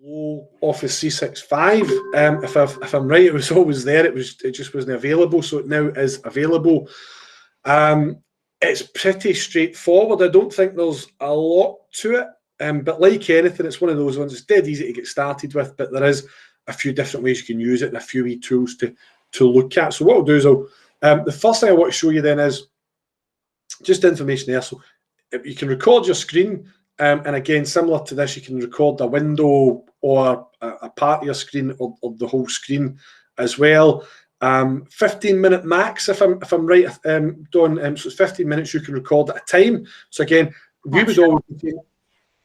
below Office 365. If I'm right, it was always there. It just wasn't available. So it now is available. It's pretty straightforward. I don't think there's a lot to it. But like anything, it's one of those ones. It's dead easy to get started with, but there is a few different ways you can use it and a few wee tools to look at. So what I'll do is the first thing I want to show you then is just information there. So you can record your screen, and again, similar to this, you can record a window or a part of your screen or the whole screen as well. 15-minute max, if I'm right, Dawn. So it's 15 minutes you can record at a time. So again, we would always be saying,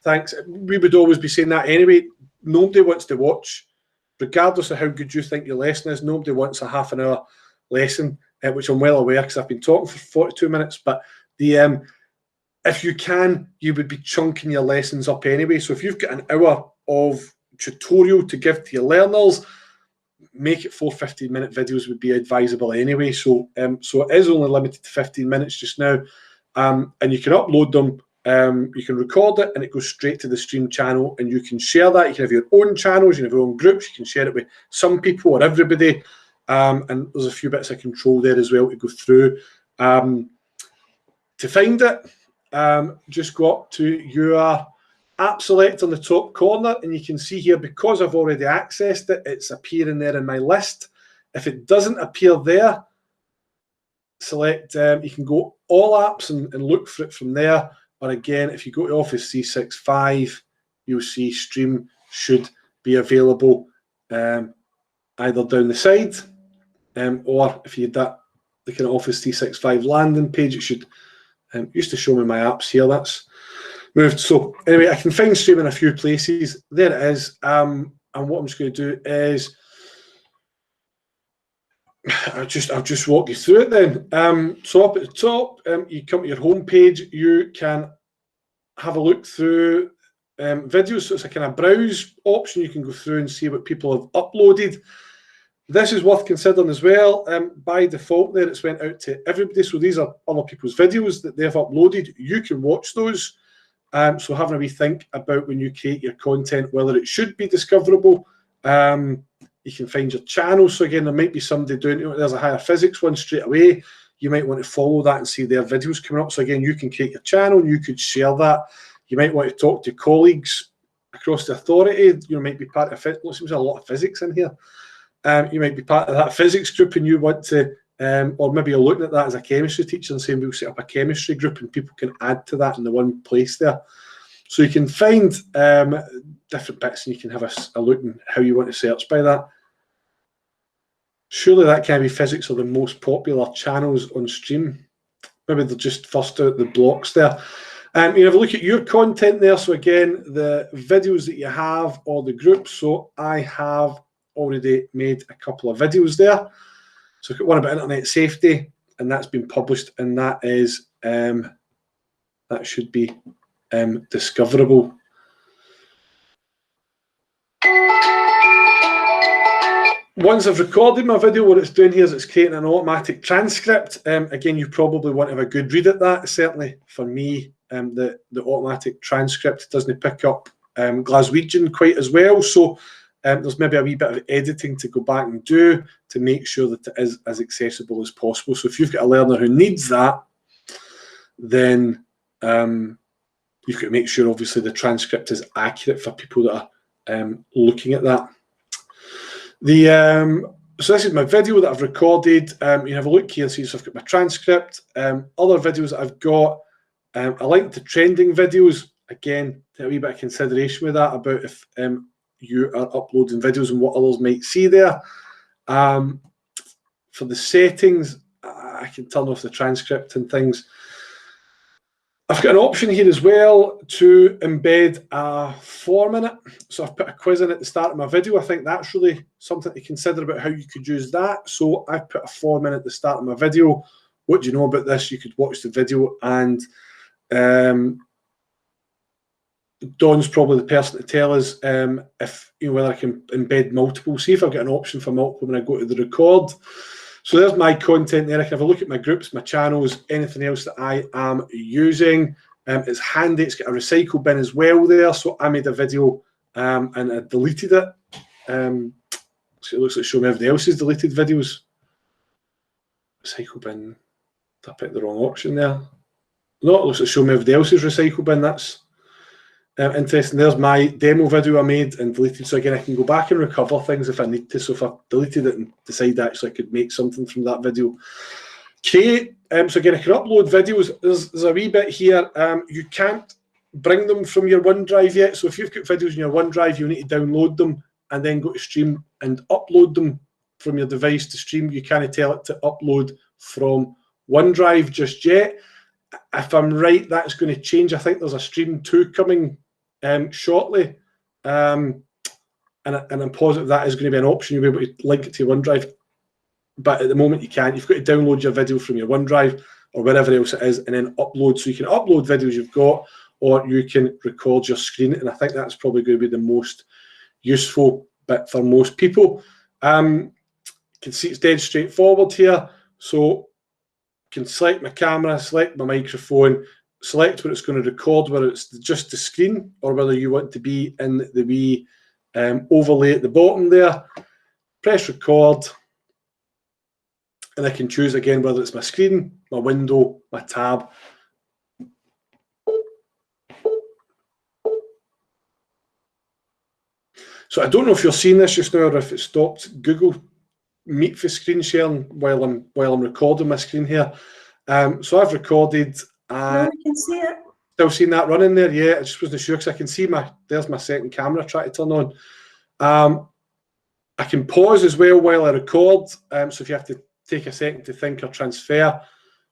thanks. We would always be saying that anyway. Nobody wants to watch, regardless of how good you think your lesson is. Nobody wants a half an hour lesson, which I'm well aware because I've been talking for 42 minutes. But the if you can, you would be chunking your lessons up anyway. So if you've got an hour of tutorial to give to your learners, make it 4 15-minute videos would be advisable anyway. So so it is only limited to 15 minutes just now, and you can upload them. You can record it and it goes straight to the stream channel, and you can share that. You can have your own channels, you can have your own groups, you can share it with some people or everybody, and there's a few bits of control there as well to go through. To find it, just go up to your app select on the top corner, and you can see here, because I've already accessed it, it's appearing there in my list. If it doesn't appear there, select, you can go all apps and look for it from there. Or again, if you go to Office 365, you'll see Stream should be available either down the side, or if you had that, the kind of Office 365 landing page, it should used to show me my apps here. That's moved. So anyway, I can find Stream in a few places. There it is. And what I'm just going to do is I'll just walk you through it then. So up at the top, you come to your home page. You can have a look through videos. So it's a kind of browse option. You can go through and see what people have uploaded. This is worth considering as well. By default there, it's went out to everybody. So these are other people's videos that they've uploaded. You can watch those. So having a wee think about when you create your content, whether it should be discoverable. You can find your channel. So again, there might be somebody doing, there's a higher physics one straight away. You might want to follow that and see their videos coming up. So again, you can create your channel and you could share that. You might want to talk to colleagues across the authority. You might be part of it. There's a lot of physics in here. You might be part of that physics group and you want to, or maybe you're looking at that as a chemistry teacher and saying we'll set up a chemistry group and people can add to that in the one place there. So you can find different bits and you can have a look at how you want to search by that. Surely that can be physics are the most popular channels on Stream. Maybe they're just first out the blocks there. You have a look at your content there. So again, the videos that you have or the groups. So I have already made a couple of videos there. So I've got one about internet safety, and that's been published, and that is that should be discoverable. Once I've recorded my video, what it's doing here is it's creating an automatic transcript. Again, you probably want to have a good read at that. Certainly for me, the automatic transcript doesn't pick up Glaswegian quite as well. So there's maybe a wee bit of editing to go back and do to make sure that it is as accessible as possible. So if you've got a learner who needs that, then you've got to make sure, obviously, the transcript is accurate for people that are looking at that. So this is my video that I've recorded. You have a look here and see, so I've got my transcript. Other videos that I've got, I like the trending videos. Again, a wee bit of consideration with that about if you are uploading videos and what others might see there. For the settings, I can turn off the transcript and things. I've got an option here as well to embed a form in it. So I've put a quiz in at the start of my video. I think that's really something to consider about how you could use that. So I've put a form in at the start of my video. What do you know about this? You could watch the video, and Dawn's probably the person to tell us if whether I can embed multiple. See if I've got an option for multiple when I go to the record. So there's my content there. I can have a look at my groups, my channels, anything else that I am using. It's handy. It's got a recycle bin as well there. So I made a video and I deleted it. So it looks like show me everybody else's deleted videos. Recycle bin. I picked the wrong option there. No, it looks like show me everybody else's recycle bin. That's interesting. There's my demo video I made and deleted. So again, I can go back and recover things if I need to. So if I deleted it and decide actually I could make something from that video. Okay, so again, I can upload videos. There's a wee bit here. You can't bring them from your OneDrive yet. So if you've got videos in your OneDrive, you need to download them and then go to Stream and upload them from your device to Stream. You can't tell it to upload from OneDrive just yet. If I'm right, that's going to change. I think there's a Stream 2 coming shortly. And I'm positive that is going to be an option. You'll be able to link it to your OneDrive. But at the moment, you can't. You've got to download your video from your OneDrive or wherever else it is and then upload. So you can upload videos you've got, or you can record your screen. And I think that's probably going to be the most useful bit for most people. You can see it's dead straightforward here. So I can select my camera, select my microphone, select where it's going to record, whether it's just the screen or whether you want to be in the wee overlay at the bottom there. Press record. And I can choose again whether it's my screen, my window, my tab. So I don't know if you're seeing this just now or if it stopped Google Meet for screen sharing while I'm recording my screen here. So I've recorded and I can see it. Still seeing that running there. Yeah, I just wasn't sure because I can see there's my second camera trying to turn on. I can pause as well while I record. So if you have to take a second to think or transfer.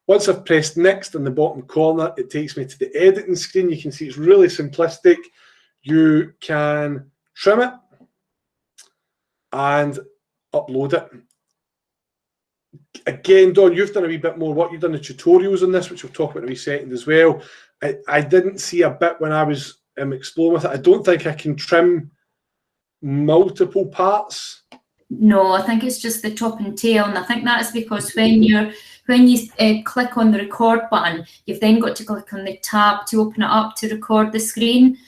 Once I've pressed next in the bottom corner, it takes me to the editing screen. You can see it's really simplistic. You can trim it and upload it. Again, Don, you've done a wee bit more work. You've done the tutorials on this, which we'll talk about in a wee second as well. I didn't see a bit when I was exploring with it. I don't think I can trim multiple parts. No, I think it's just the top and tail, and I think that is because when you click on the record button, you've then got to click on the tab to open it up to record the screen.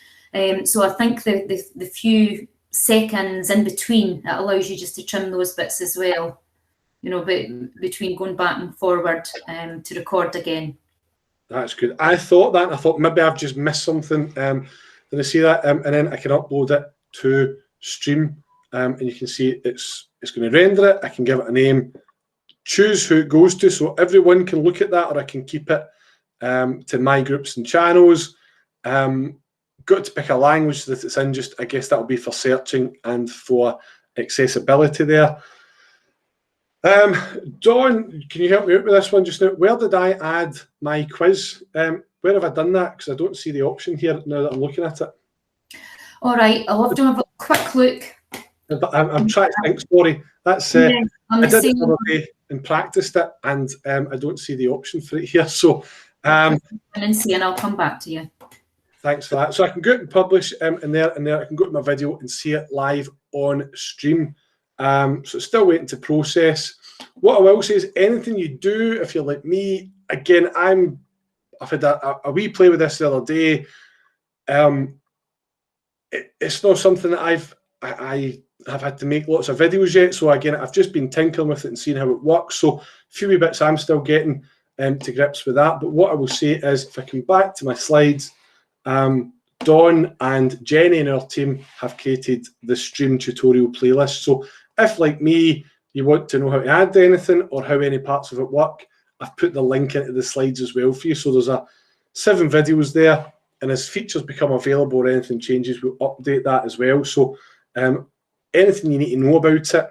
So I think the few seconds in between, that allows you just to trim those bits as well. You know, between going back and forward to record again. That's good. I thought that, and I thought maybe I've just missed something. Then I see that, and then I can upload it to Stream. And you can see it's going to render it. I can give it a name, choose who it goes to, so everyone can look at that, or I can keep it to my groups and channels. Got to pick a language that it's in. Just I guess that'll be for searching and for accessibility there. Dawn, can you help me out with this one just now? Where did I add my quiz? Where have I done that? Because I don't see the option here now that I'm looking at it. All right, I'll have to have a quick look. I'm trying to think, sorry. That's I did it the other day and practiced it, and I don't see the option for it here. So and see, and I'll come back to you. Thanks for that. So I can go out and publish in there, and there I can go to my video and see it live on Stream. So it's still waiting to process. What I will say is anything you do, if you're like me, again, I've had a wee play with this the other day. It's not something that I have had to make lots of videos yet. So again, I've just been tinkering with it and seeing how it works. So a few wee bits I'm still getting to grips with that. But what I will say is, if I come back to my slides, Dawn and Jenny and our team have created the Stream tutorial playlist. So if, like me, you want to know how to add anything or how any parts of it work, I've put the link into the slides as well for you. So there's 7 videos there, and as features become available or anything changes, we'll update that as well. So anything you need to know about it,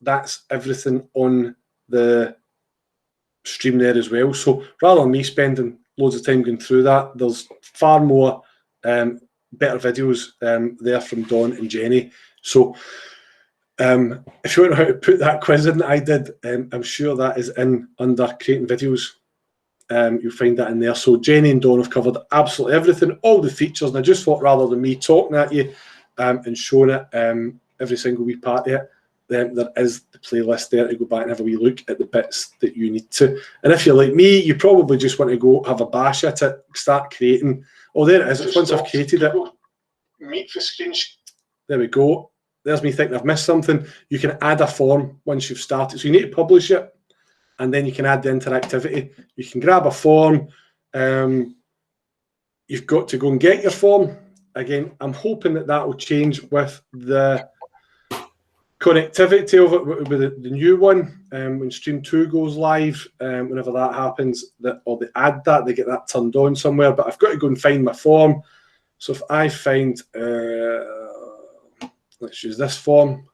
that's everything on the Stream there as well. So rather than me spending loads of time going through that, there's far more better videos there from Dawn and Jenny. So if you want to know how to put that quiz in that I did, I'm sure that is in under creating videos. You'll find that in there. So Jenny and Dawn have covered absolutely everything, all the features, and I just thought rather than me talking at you and showing it every single wee part of it, there is the playlist there to go back and have a wee look at the bits that you need to. And if you're like me, you probably just want to go have a bash at it, start creating. Oh, there it is. Once I've created it. Meet for screen There we go. There's me thinking I've missed something. You can add a form once you've started. So you need to publish it, and then you can add the interactivity. You can grab a form. You've got to go and get your form. Again, I'm hoping that will change with the connectivity of it, with the new one. When Stream 2 goes live, whenever that happens, or they add that, they get that turned on somewhere. But I've got to go and find my form. So if I find, let's use this form.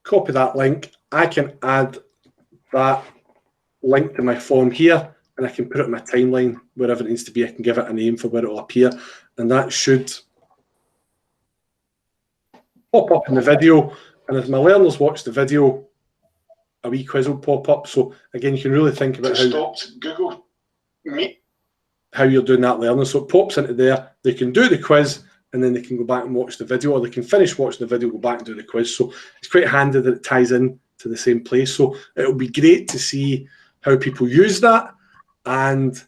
Copy that link. I can add that link to my form here, and I can put it in my timeline wherever it needs to be. I can give it a name for where it will appear, and that should pop up in the video. And as my learners watch the video, a wee quiz will pop up. So again, you can really think about Google Meet, how you're doing that learning. So it pops into there. They can do the quiz, and then they can go back and watch the video, or they can finish watching the video, go back and do the quiz. So it's quite handy that it ties in to the same place. So it'll be great to see how people use that. And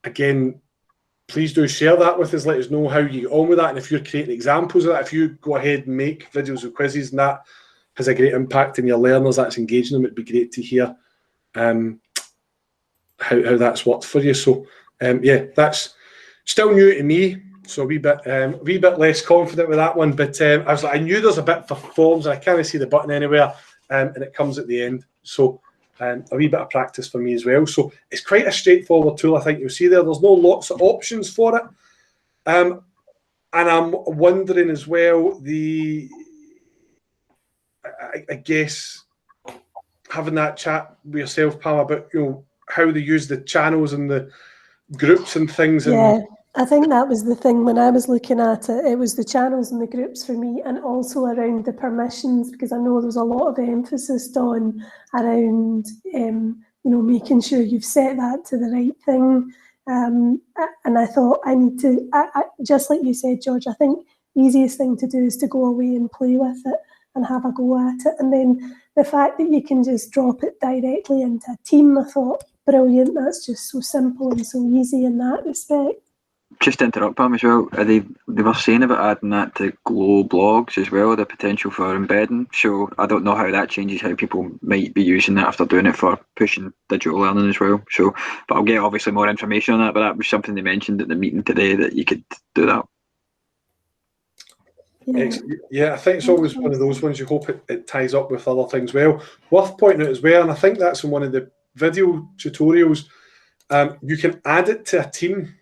again, please do share that with us. Let us know how you get on with that. And if you're creating examples of that, if you go ahead and make videos of quizzes and that has a great impact in your learners, that's engaging them, it'd be great to hear how that's worked for you. So yeah, that's still new to me. So a wee bit less confident with that one. But I knew there's a bit for forms, and I can't see the button anywhere, and it comes at the end. So a wee bit of practice for me as well. So it's quite a straightforward tool. I think you'll see there's no lots of options for it. And I'm wondering as well, I guess having that chat with yourself, Pam, about how they use the channels and the groups and things. Yeah, I think that was the thing when I was looking at it. It was the channels and the groups for me, and also around the permissions, because I know there's a lot of emphasis around making sure you've set that to the right thing. And I thought I need to, just like you said, George, I think the easiest thing to do is to go away and play with it and have a go at it. And then the fact that you can just drop it directly into a team, I thought, brilliant. That's just so simple and so easy in that respect. Just to interrupt, Pam, as well, they were saying about adding that to Glow blogs as well, the potential for embedding. So I don't know how that changes how people might be using that if they're doing it for pushing digital learning as well. So, but I'll get obviously more information on that, but that was something they mentioned at the meeting today, that you could do that. Yeah, I think it's always one of those ones you hope it ties up with other things well. Worth pointing out as well, and I think that's in one of the video tutorials, you can add it to a team.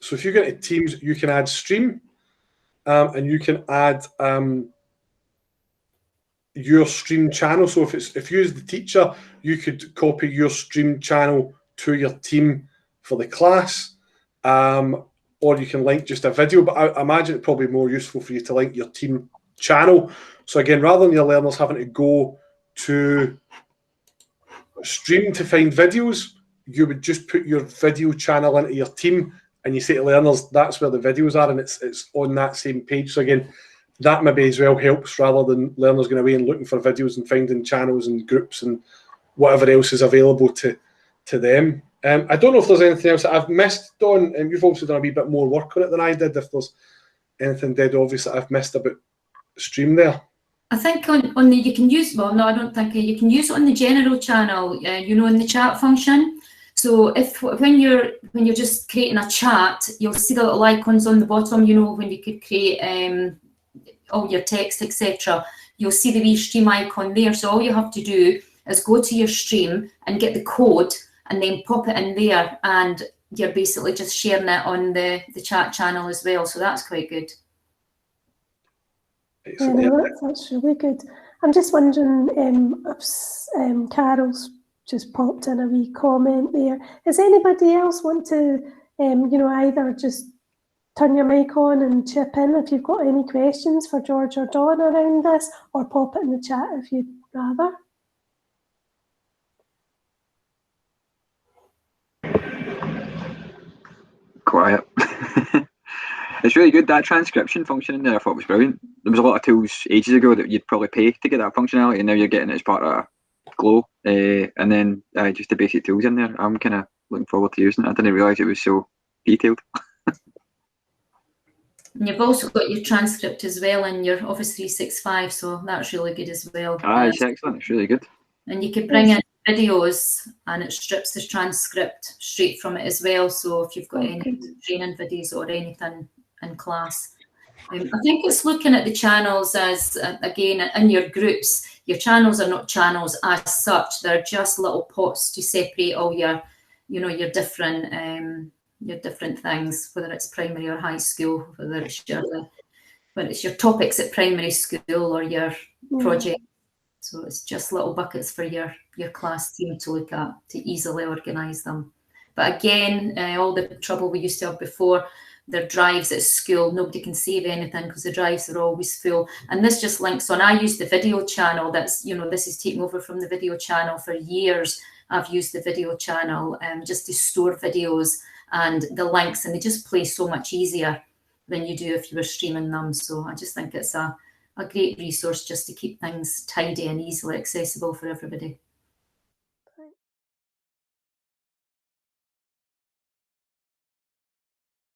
So if you get into Teams, you can add Stream, and you can add your Stream channel. So if you as the teacher, you could copy your Stream channel to your team for the class, or you can link just a video. But I imagine it's probably more useful for you to link your team channel. So again, rather than your learners having to go to Stream to find videos, you would just put your video channel into your team, and you say to learners, that's where the videos are, and it's on that same page. So again, that maybe as well helps, rather than learners going away and looking for videos and finding channels and groups and whatever else is available to them. I don't know if there's anything else that I've missed, Dawn, and you've also done a wee bit more work on it than I did. If there's anything dead obvious that I've missed about Stream there. I think on the, you can use, well, no, I don't think you can use it on the general channel, in the chat function. So when you're just creating a chat, you'll see the little icons on the bottom, when you could create all your text, etc. You'll see the wee stream icon there. So all you have to do is go to your stream and get the code and then pop it in there, and you're basically just sharing it on the chat channel as well. So that's quite good. Yeah, no, that's really good. I'm just wondering if Carol's just popped in a wee comment there. Does anybody else want to, either just turn your mic on and chip in if you've got any questions for George or Dawn around this, or pop it in the chat if you'd rather? Quiet. It's really good. That transcription function in there, I thought was brilliant. There was a lot of tools ages ago that you'd probably pay to get that functionality, and now you're getting it as part of Glow. And then just the basic tools in there. I'm kind of looking forward to using it. I didn't realise it was so detailed. And you've also got your transcript as well in your Office 365, so that's really good as well. It's excellent. It's really good. And you can bring in videos and it strips the transcript straight from it as well. So if you've got any training videos or anything in class. I think it's looking at the channels as, again, in your groups, your channels are not channels as such. They're just little pots to separate all your, you know, your different things, whether it's primary or high school, whether it's your topics at primary school or your project. So it's just little buckets for your class team to look at to easily organise them. But again, all the trouble we used to have before, their drives at school, nobody can save anything because the drives are always full. And this just links on. I use the video channel. That's, you know, this is taken over from the video channel for years. I've used the video channel just to store videos and the links, and they just play so much easier than you do if you were streaming them. So I just think it's a great resource just to keep things tidy and easily accessible for everybody.